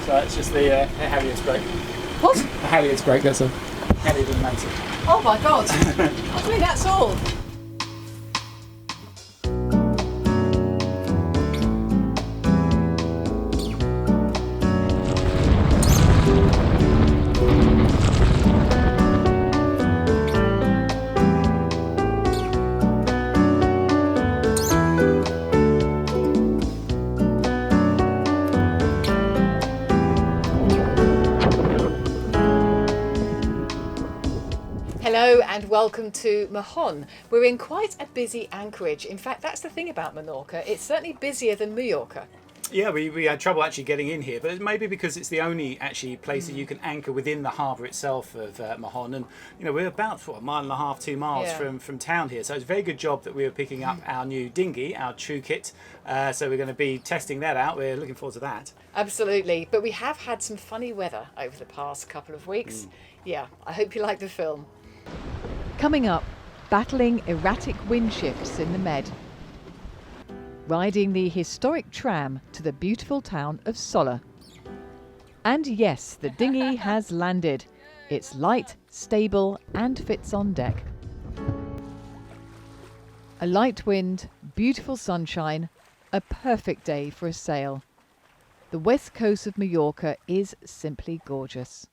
So it's just the halyard's brake. What? The halyard's brake, that's a halyard and mainsail. Oh my God. I mean, that's all. Hello and welcome to Mahon. We're in quite a busy anchorage. In fact, that's the thing about Menorca. It's certainly busier than Mallorca. Yeah, we had trouble actually getting in here, but it may be because it's the only actually place that you can anchor within the harbour itself of Mahon, and you know we're about a mile and a half, 2 miles from town here, so it's a very good job that we were picking up our new dinghy, our True Kit. So we're going to be testing that out. We're looking forward to that. Absolutely, but we have had some funny weather over the past couple of weeks. Yeah, I hope you like the film. Coming up, battling erratic wind shifts in the Med. Riding the historic tram to the beautiful town of Sola. And yes, the dinghy has landed. It's light, stable and fits on deck. A light wind, beautiful sunshine, a perfect day for a sail. The west coast of Mallorca is simply gorgeous.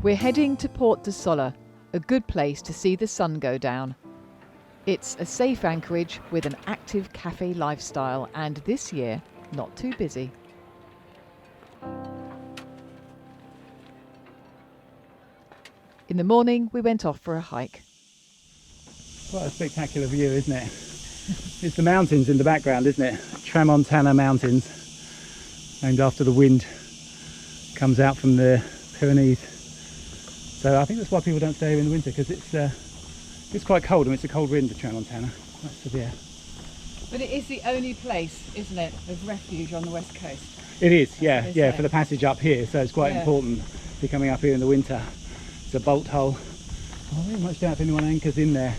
We're heading to Port de Sola, a good place to see the sun go down. It's a safe anchorage with an active cafe lifestyle and this year, not too busy. In the morning, we went off for a hike. Quite a spectacular view, isn't it? It's the mountains in the background, isn't it? Tramontana Mountains, named after the wind comes out from the Pyrenees. So I think that's why people don't stay here in the winter, because it's quite cold. I mean, it's a cold wind, the Tramontana, quite severe. But it is the only place, isn't it, of refuge on the west coast? It is, yeah, for the passage up here. So it's quite important if you're coming up here in the winter. It's a bolt hole. I very much doubt if anyone anchors in there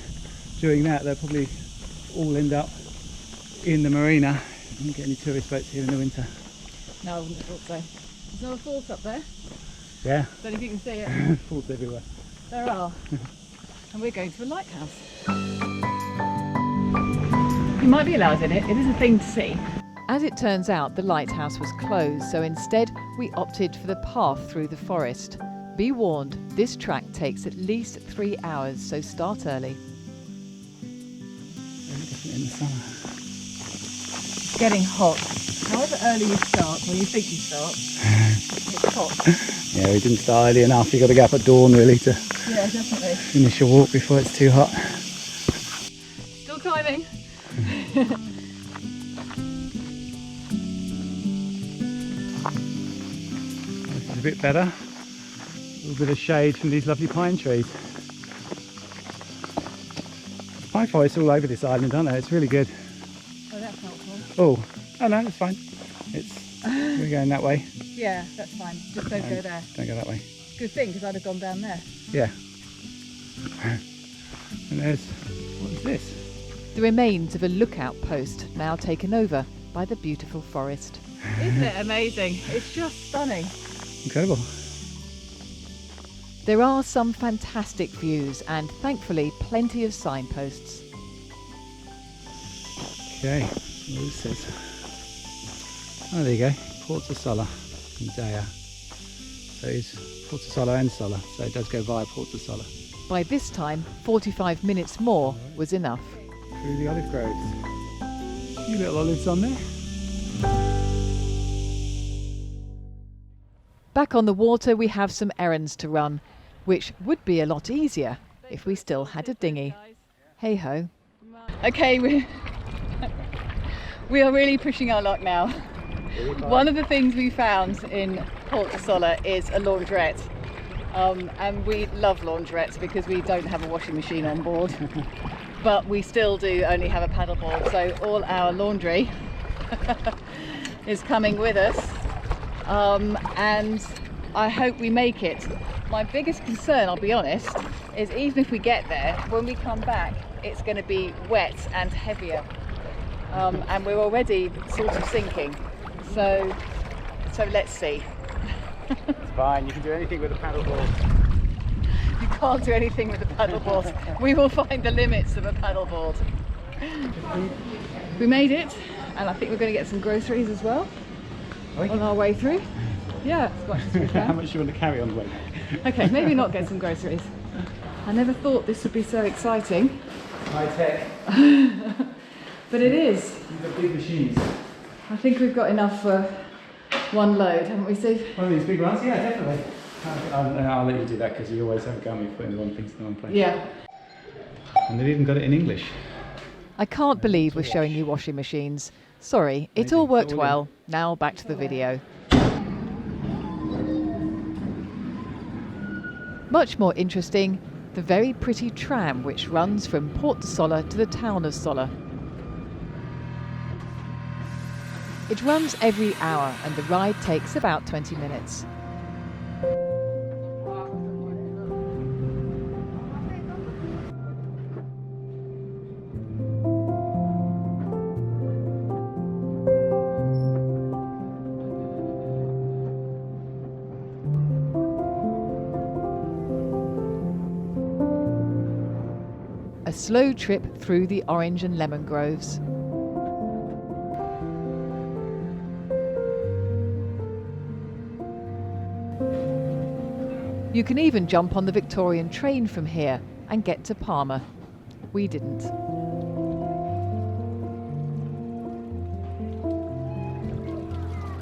doing that. They'll probably all end up in the marina. You don't get any tourist boats here in the winter. No, I wouldn't have thought so. There's another fort up there. Yeah. Don't know if you can see it. Forts everywhere. There are. And we're going to a lighthouse. You might be allowed in it. It is a thing to see. As it turns out, the lighthouse was closed, so instead we opted for the path through the forest. Be warned, this track takes at least 3 hours, so start early. Very different in the summer. It's getting hot. However early you start, when you think you start, it's hot. Yeah, we didn't start early enough. You've got to get up at dawn really to definitely finish your walk before it's too hot. Still climbing. This is a bit better. A little bit of shade from these lovely pine trees. Pine forests all over this island, aren't there? It's really good. Oh, that's helpful. Oh no, it's fine. We're going that way. Yeah, that's fine. Just don't go there. Don't go that way. Good thing, because I'd have gone down there. Yeah. And what is this? The remains of a lookout post, now taken over by the beautiful forest. Isn't it amazing? It's just stunning. Incredible. There are some fantastic views and thankfully plenty of signposts. Okay, what this says. Oh, there you go. Port de Sola and Daya. So it's Port de Sola and Sola, so it does go via Port de Sola. By this time, 45 minutes more was enough. Through the olive groves. A few little olives on there. Back on the water, we have some errands to run, which would be a lot easier if we still had a dinghy. Hey ho. Okay, we are really pushing our luck now. One of the things we found in Port de Sola is a laundrette. And we love laundrettes because we don't have a washing machine on board. But we still do only have a paddleboard. So all our laundry is coming with us. And I hope we make it. My biggest concern, I'll be honest, is even if we get there, when we come back, it's going to be wet and heavier. And we're already sort of sinking. So let's see. It's fine, you can do anything with a paddleboard. You can't do anything with a paddleboard. We will find the limits of a paddleboard. We made it, and I think we're going to get some groceries as well on our way through. Yeah, as much as we can. How much do you want to carry on the way? Okay, maybe not get some groceries. I never thought this would be so exciting. High tech. But it is. You've got big machines. I think we've got enough for one load, haven't we, Steve? One of these big ones? Yeah, definitely. I'll let you do that because you always have a go at me putting the wrong things in the wrong place. Yeah. And they've even got it in English. I can't believe we're showing you washing machines. Sorry, it all worked well. Now back to the video. Much more interesting, the very pretty tram which runs from Port de Sola to the town of Sola. It runs every hour and the ride takes about 20 minutes. A slow trip through the orange and lemon groves. You can even jump on the Victorian train from here and get to Palma. We didn't.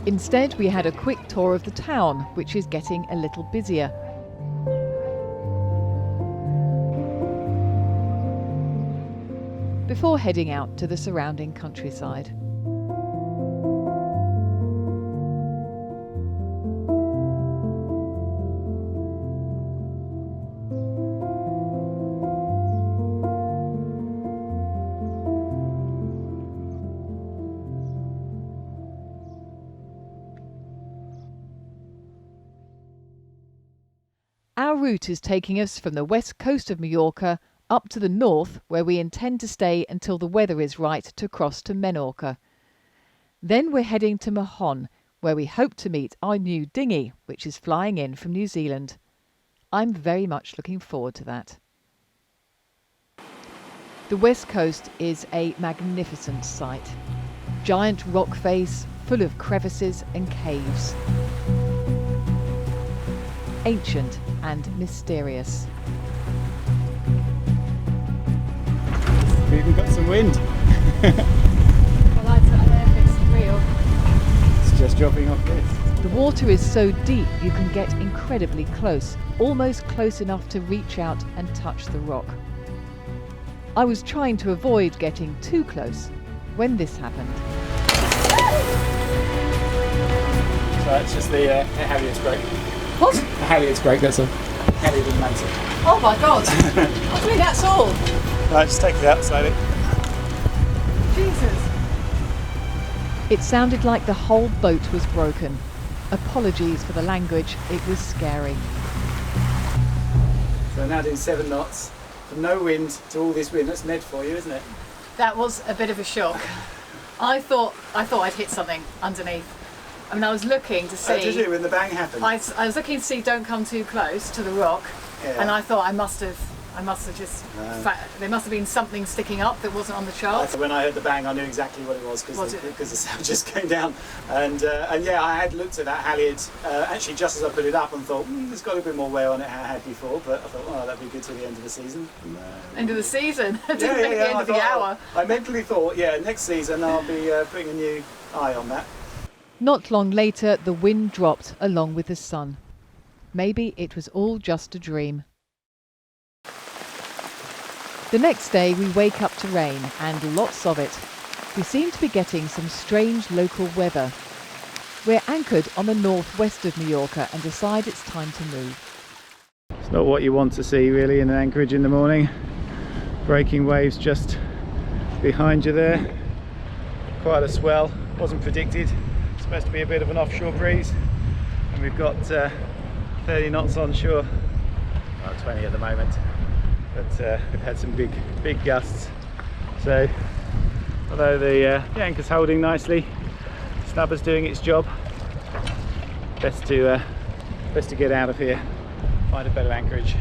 Instead, we had a quick tour of the town, which is getting a little busier. Before heading out to the surrounding countryside. Our route is taking us from the west coast of Mallorca up to the north, where we intend to stay until the weather is right to cross to Menorca. Then we're heading to Mahon, where we hope to meet our new dinghy, which is flying in from New Zealand. I'm very much looking forward to that. The west coast is a magnificent sight. Giant rock face full of crevices and caves. Ancient and mysterious. We've even got some wind. Well, I don't know if it's real. It's just dropping off this. The water is so deep you can get incredibly close, almost close enough to reach out and touch the rock. I was trying to avoid getting too close when this happened. So it's just the halyard's brake. What? The halyard's brake, that's all. Halyard and mainsail. Oh my god! I mean, that's all. Right, just take it out slowly. Jesus. It sounded like the whole boat was broken. Apologies for the language, it was scary. So we're now doing 7 knots. From no wind to all this wind. That's Ned for you, isn't it? That was a bit of a shock. I thought I'd hit something underneath. I mean, I was looking to see. Did you, when the bang happened? I was looking to see don't come too close to the rock, Yeah. and I thought I must have just. There must have been something sticking up that wasn't on the chart. So when I heard the bang, I knew exactly what it was because the sound just came down. And yeah, I had looked at that halyard actually just as I put it up and thought, there's got a bit more wear on it than I had before. But I thought, oh, that'd be good till the end of the season. End of the season? Didn't Yeah, think the end of the hour. I mentally thought, yeah, next season I'll be putting a new eye on that. Not long later, the wind dropped along with the sun. Maybe it was all just a dream. The next day we wake up to rain, and lots of it. We seem to be getting some strange local weather. We're anchored on the northwest of Mallorca and decide it's time to move. It's not what you want to see really in an anchorage in the morning. Breaking waves just behind you there. Quite a swell, wasn't predicted. It's supposed to be a bit of an offshore breeze, and we've got 30 knots onshore. Well, 20 at the moment, but we've had some big gusts. So although the anchor's holding nicely, the snubber's doing its job. Best to get out of here, find a better anchorage.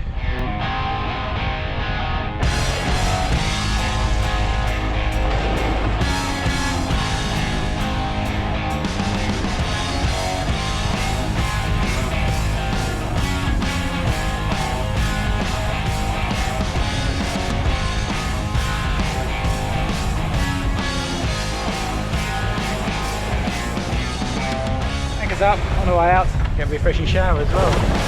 Up on the way out, get a refreshing shower as well.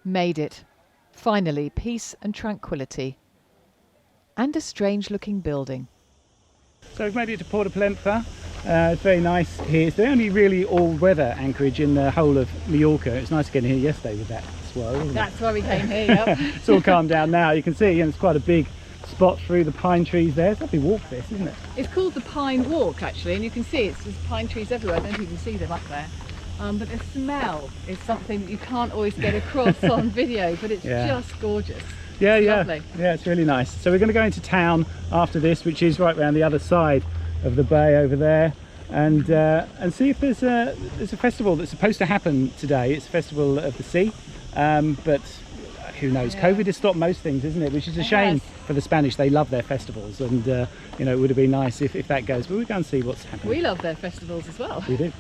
Made it. Finally, peace and tranquility. And a strange looking building. So we've made it to Port of Plenfa. It's very nice here. It's the only really all-weather anchorage in the whole of Mallorca. It's nice getting here yesterday with that swell, wasn't it? That's why we came here, yep. It's all calmed down now. You can see, and it's quite a big spot through the pine trees there. It's a lovely walk this, isn't it? It's called the Pine Walk actually, and you can see there's pine trees everywhere. I don't know if you can see them up there. But the smell is something that you can't always get across on video, but it's just gorgeous. Yeah, it's yeah, lovely. Yeah, it's really nice. So we're going to go into town after this, which is right around the other side of the bay over there, and see if there's a festival that's supposed to happen today. It's a festival of the sea, but who knows? Yeah. COVID has stopped most things, isn't it? Which is a shame for the Spanish. They love their festivals, and you know, it would have been nice if that goes. But we'll go and see what's happening. We love their festivals as well. We do.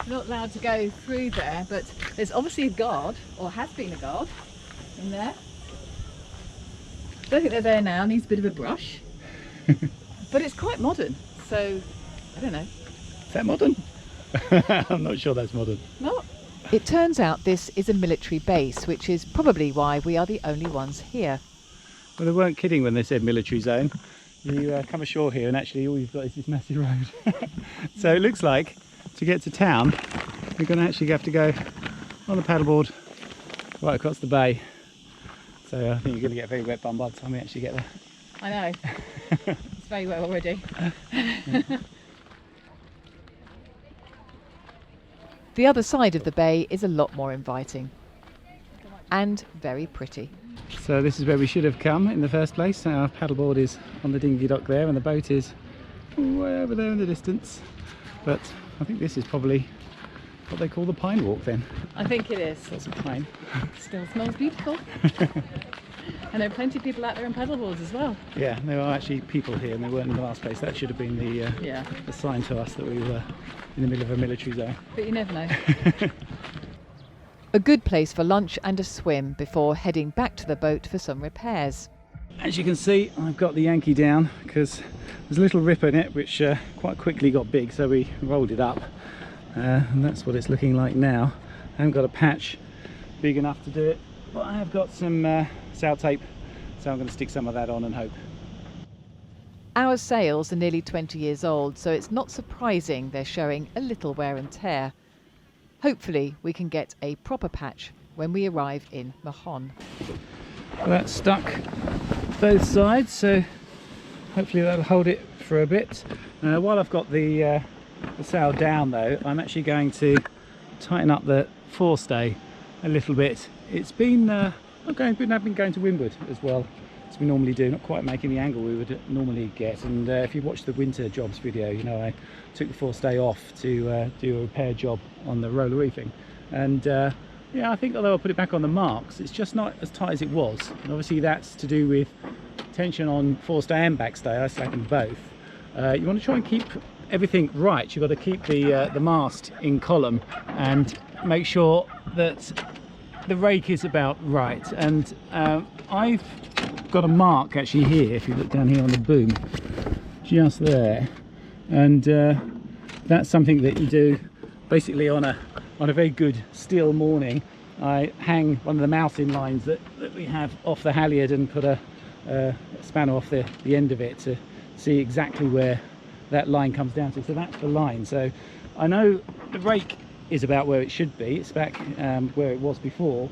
Not allowed to go through there, but there's obviously a guard, or has been a guard, in there. Don't think they're there now, needs a bit of a brush. But it's quite modern, so I don't know. Is that modern? I'm not sure that's modern. No. It turns out this is a military base, which is probably why we are the only ones here. Well, they weren't kidding when they said military zone. You come ashore here and actually all you've got is this massive road. So it looks like to get to town we're going to actually have to go on the paddleboard right across the bay. So I think you're going to get a very wet bum by the time we actually get there. I know. It's very wet already. The other side of the bay is a lot more inviting and very pretty. So this is where we should have come in the first place. Our paddleboard is on the dinghy dock there and the boat is way over there in the distance. But I think this is probably what they call the Pine Walk then. I think it is. Lots of pine. Still smells beautiful. And there are plenty of people out there on paddleboards as well. Yeah, there are actually people here and they weren't in the last place. That should have been the sign to us that we were in the middle of a military zone. But you never know. A good place for lunch and a swim before heading back to the boat for some repairs. As you can see, I've got the Yankee down because there's a little rip in it which quite quickly got big, so we rolled it up and that's what it's looking like now. I haven't got a patch big enough to do it, but I have got some sail tape, so I'm going to stick some of that on and hope. Our sails are nearly 20 years old, so it's not surprising they're showing a little wear and tear. Hopefully we can get a proper patch when we arrive in Mahon. Well, that's stuck both sides, so hopefully that'll hold it for a bit. While I've got the sail down though, I'm actually going to tighten up the forestay a little bit. It's been I've been going to windward as well as we normally do, not quite making the angle we would normally get. And if you watch the winter jobs video, you know I took the forestay off to do a repair job on the roller reefing, and yeah, I think although I put it back on the marks, it's just not as tight as it was. And obviously that's to do with tension on forestay and backstay. I slacken both. You want to try and keep everything right. You've got to keep the mast in column and make sure that the rake is about right. And I've got a mark actually here, if you look down here on the boom, just there, and that's something that you do basically on a very good still morning. I hang one of the mouth-in lines that we have off the halyard and put a spanner off the end of it to see exactly where that line comes down to. So that's the line. So I know the rake is about where it should be. It's back where it was before,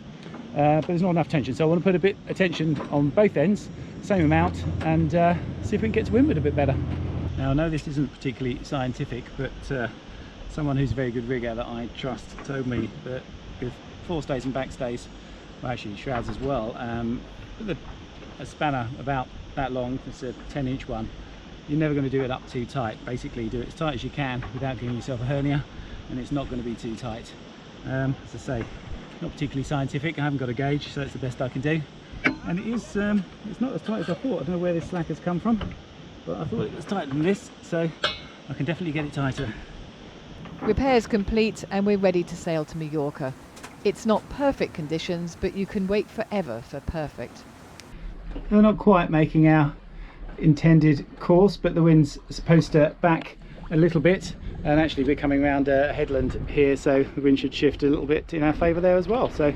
but there's not enough tension. So I want to put a bit of tension on both ends, same amount, and see if we can get to windward a bit better. Now I know this isn't particularly scientific, but someone who's a very good rigger that I trust told me that with forestays and backstays, well actually shrouds as well, with a spanner about that long, it's a 10-inch one, you're never going to do it up too tight. Basically do it as tight as you can without giving yourself a hernia, and it's not going to be too tight. As I say, not particularly scientific, I haven't got a gauge, so it's the best I can do. And it is, it's not as tight as I thought. I don't know where this slack has come from, but I thought it was tighter than this, so I can definitely get it tighter. Repairs complete and we're ready to sail to Mallorca. It's not perfect conditions, but you can wait forever for perfect. We're not quite making our intended course, but the wind's supposed to back a little bit, and actually we're coming around a headland here, so the wind should shift a little bit in our favour there as well. So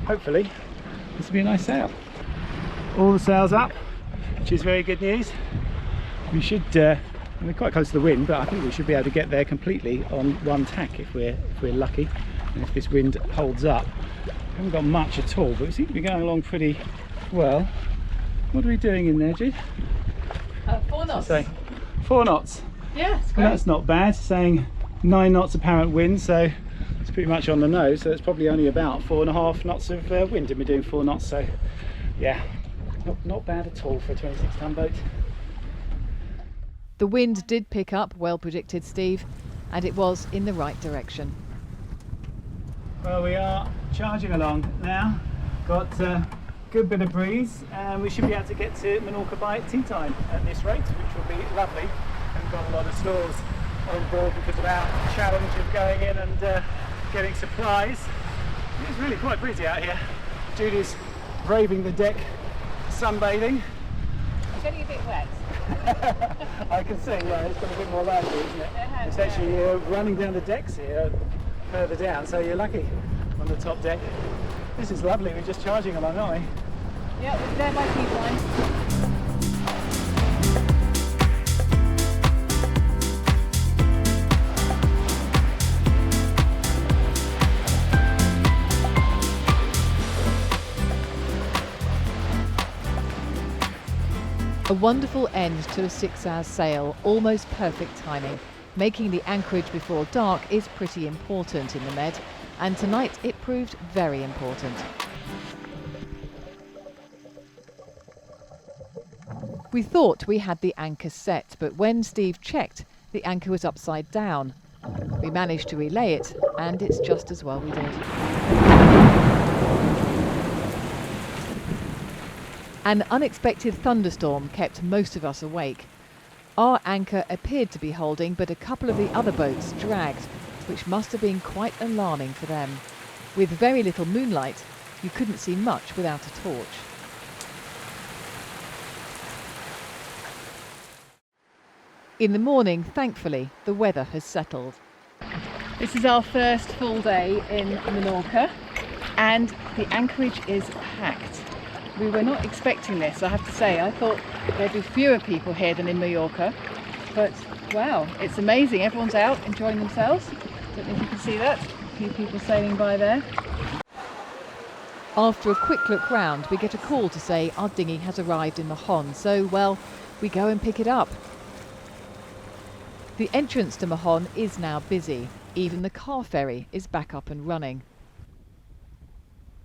hopefully this will be a nice sail. All the sails up, which is very good news. We should we're quite close to the wind, but I think we should be able to get there completely on one tack if we're lucky, and if this wind holds up. We haven't got much at all, but we seem to be going along pretty well. What are we doing in there, Jude? 4 knots. So 4 knots. Yeah, it's great. Well, that's not bad. Saying 9 knots apparent wind, so it's pretty much on the nose. So it's probably only about 4.5 knots of wind, and we're doing 4 knots. So yeah, not bad at all for a 26-ton boat. The wind did pick up, well predicted, Steve, and it was in the right direction. Well, we are charging along now. Got a good bit of breeze, and we should be able to get to Menorca by tea time at this rate, which will be lovely. We've got a lot of stores on board because of our challenge of going in and getting supplies. It's really quite breezy out here. Judy's braving the deck, sunbathing. It's getting a bit wet. I can see, yeah, it's got a bit more lively, isn't it? It's actually running down the decks here, further down, so you're lucky on the top deck. This is lovely, we're just charging along, aren't we? Yeah, they're my key lines. A wonderful end to a 6-hour sail, almost perfect timing. Making the anchorage before dark is pretty important in the Med, and tonight it proved very important. We thought we had the anchor set, but when Steve checked, the anchor was upside down. We managed to relay it, and it's just as well we did. An unexpected thunderstorm kept most of us awake. Our anchor appeared to be holding, but a couple of the other boats dragged, which must have been quite alarming for them. With very little moonlight, you couldn't see much without a torch. In the morning, thankfully, the weather has settled. This is our first full day in Menorca, and the anchorage is packed. We were not expecting this, I have to say. I thought there'd be fewer people here than in Mallorca, but wow, it's amazing. Everyone's out enjoying themselves. Don't know if you can see that. A few people sailing by there. After a quick look round, we get a call to say our dinghy has arrived in Mahon, so, well, we go and pick it up. The entrance to Mahon is now busy. Even the car ferry is back up and running.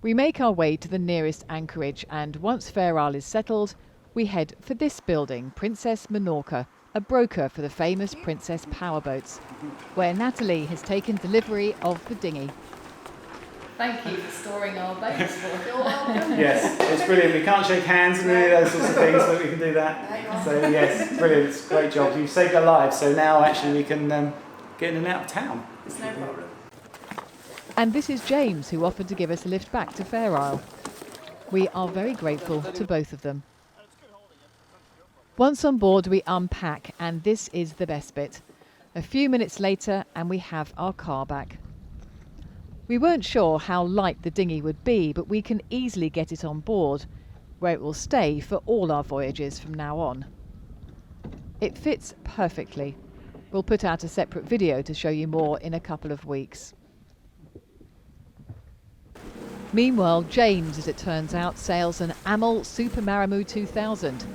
We make our way to the nearest anchorage, and once Fair Isle is settled, we head for this building, Princess Menorca, a broker for the famous Princess powerboats, where Natalie has taken delivery of the dinghy. Thank you for storing our boats for us. You're welcome. Yes, it's brilliant. We can't shake hands and any of those sorts of things, but we can do that. So yes, brilliant. It's a great job. You've saved our lives. So now actually we can get in and out of town. It's no problem. And this is James, who offered to give us a lift back to Fair Isle. We are very grateful to both of them. Once on board, we unpack, and this is the best bit. A few minutes later, and we have our car back. We weren't sure how light the dinghy would be, but we can easily get it on board, where it will stay for all our voyages from now on. It fits perfectly. We'll put out a separate video to show you more in a couple of weeks. Meanwhile, James, as it turns out, sails an Amel Super Maramoo 2000.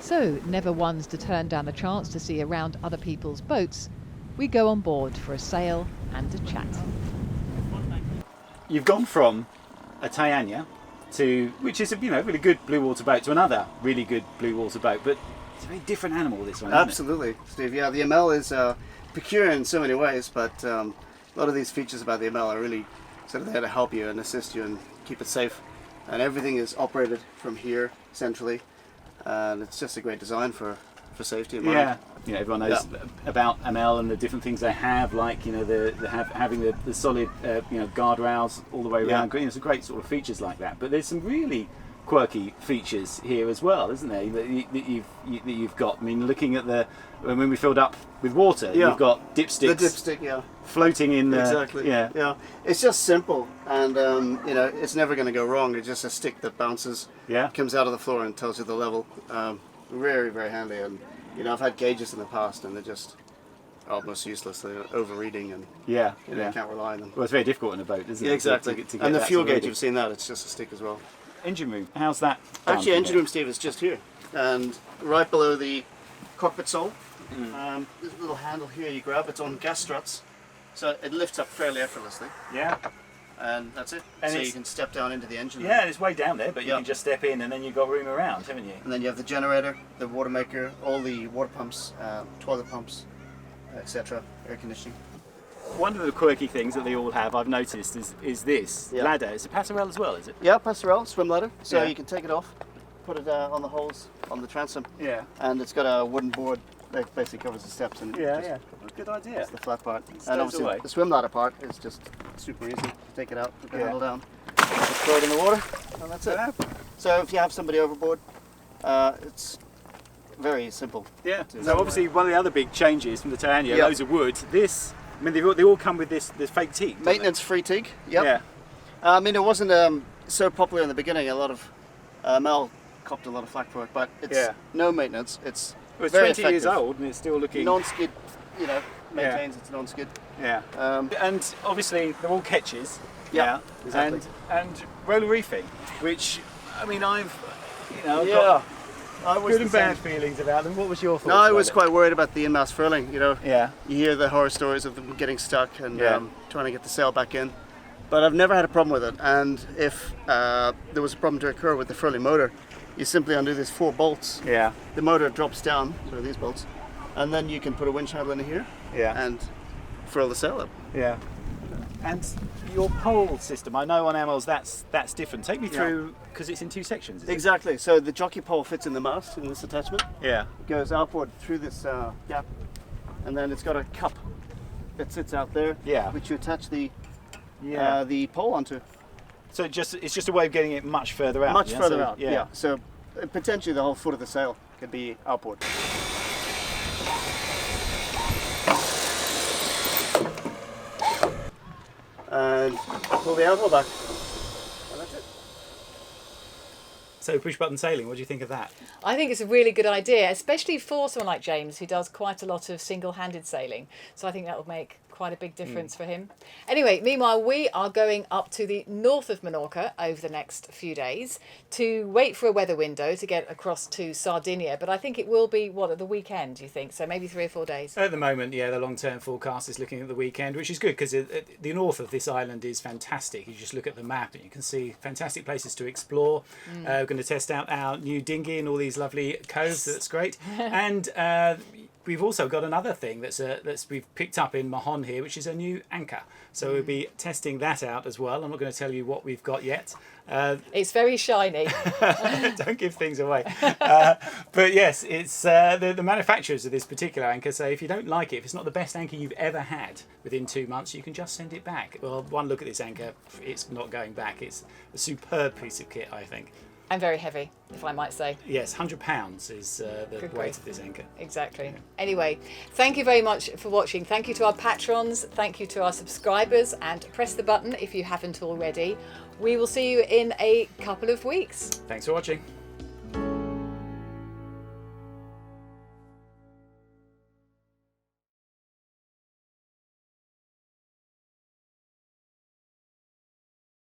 So, never ones to turn down the chance to see around other people's boats, we go on board for a sail and a chat. You've gone from a Tayanya to, which is a really good blue water boat, to another really good blue water boat, but it's a very different animal, this one, isn't Absolutely, Steve. Yeah, the Amel is peculiar in so many ways, but a lot of these features about the Amel are really sort of there to help you and assist you and keep it safe. And everything is operated from here centrally, and it's just a great design for safety. In mind. Yeah, everyone knows about Amel and the different things they have, like having the solid guardrails all the way around. Yeah. There's some great sort of features like that, but there's some really quirky features here as well, isn't there? That you've got. I mean, looking at when we filled up with water, you've got dipsticks. The dipstick, floating in there. Exactly. Yeah. It's just simple, and it's never going to go wrong. It's just a stick that bounces. Yeah. Comes out of the floor and tells you the level. Very, very handy, and I've had gauges in the past, and they're just almost useless. They're overreading, and you can't rely on them. Well, it's very difficult in a boat, isn't it? Yeah, exactly. To get and the fuel gauge, you've seen that. It's just a stick as well. Engine room, how's that done? Actually, engine room, Steve, is just here, and right below the cockpit sole. There's a little handle here you grab. It's on gas struts, so it lifts up fairly effortlessly. Yeah. And that's it. And so you can step down into the engine room. Yeah, and it's way down there, but you can just step in, and then you've got room around, haven't you? And then you have the generator, the water maker, all the water pumps, toilet pumps, etc., air conditioning. One of the quirky things that they all have, I've noticed, is this ladder. It's a passerelle as well, is it? Yeah, passerelle, swim ladder. So you can take it off, put it on the holes on the transom. Yeah. And it's got a wooden board that basically covers the steps. And good idea. It's the flat part. And obviously the swim ladder part is just super easy. Take it out, put the handle down, just throw it in the water, and that's it. So if you have somebody overboard, it's very simple. Yeah. So obviously one of the other big changes from the Tayanya, loads of wood. This, I mean, they all come with this fake teak. Maintenance-free teak. Yep. Yeah. I mean, it wasn't so popular in the beginning. A lot of Mel copped a lot of flack for it, but it's no maintenance. It's very 20 effective. years old and it's still looking non-skid. Maintains its non-skid. Yeah. And obviously they're all catches. Yeah. Exactly. And roller reefing, which I mean I've got good and bad feelings about them. What was your thoughts? No, I was quite worried about the in-mast furling. You hear the horror stories of them getting stuck and trying to get the sail back in. But I've never had a problem with it. And if there was a problem to occur with the furling motor, you simply undo these 4 bolts. Yeah. The motor drops down, so these bolts, and then you can put a winch handle in here. Yeah. And furl the sail up. Yeah. And your pole system, I know on Amels that's different. Take me through, because it's in 2 sections. Exactly. So the jockey pole fits in the mast in this attachment. Yeah. It goes outboard through this gap, and then it's got a cup that sits out there. Yeah. Which you attach the pole onto. So it's just a way of getting it much further out. Much further out. Yeah. So potentially the whole foot of the sail could be outboard. And pull the outboard back. And that's it. So push button sailing, what do you think of that? I think it's a really good idea, especially for someone like James who does quite a lot of single-handed sailing. So I think that will make quite a big difference for him. Anyway, meanwhile, we are going up to the north of Menorca over the next few days to wait for a weather window to get across to Sardinia. But I think it will be, what, at the weekend, do you think? So maybe 3 or 4 days. At the moment, yeah, the long-term forecast is looking at the weekend, which is good because the north of this island is fantastic. You just look at the map and you can see fantastic places to explore. We're going to test out our new dinghy and all these lovely coves. That's great. And we've also got another thing that's we've picked up in Mahon here, which is a new anchor. So we'll be testing that out as well. I'm not going to tell you what we've got yet. It's very shiny. Don't give things away. But yes, it's the manufacturers of this particular anchor say if you don't like it, if it's not the best anchor you've ever had within 2 months, you can just send it back. Well, one look at this anchor, it's not going back. It's a superb piece of kit, I think. And very heavy, if I might say. Yes, £100 is the weight of this anchor. Exactly. Yeah. Anyway, thank you very much for watching. Thank you to our patrons. Thank you to our subscribers. And press the button if you haven't already. We will see you in a couple of weeks. Thanks for watching.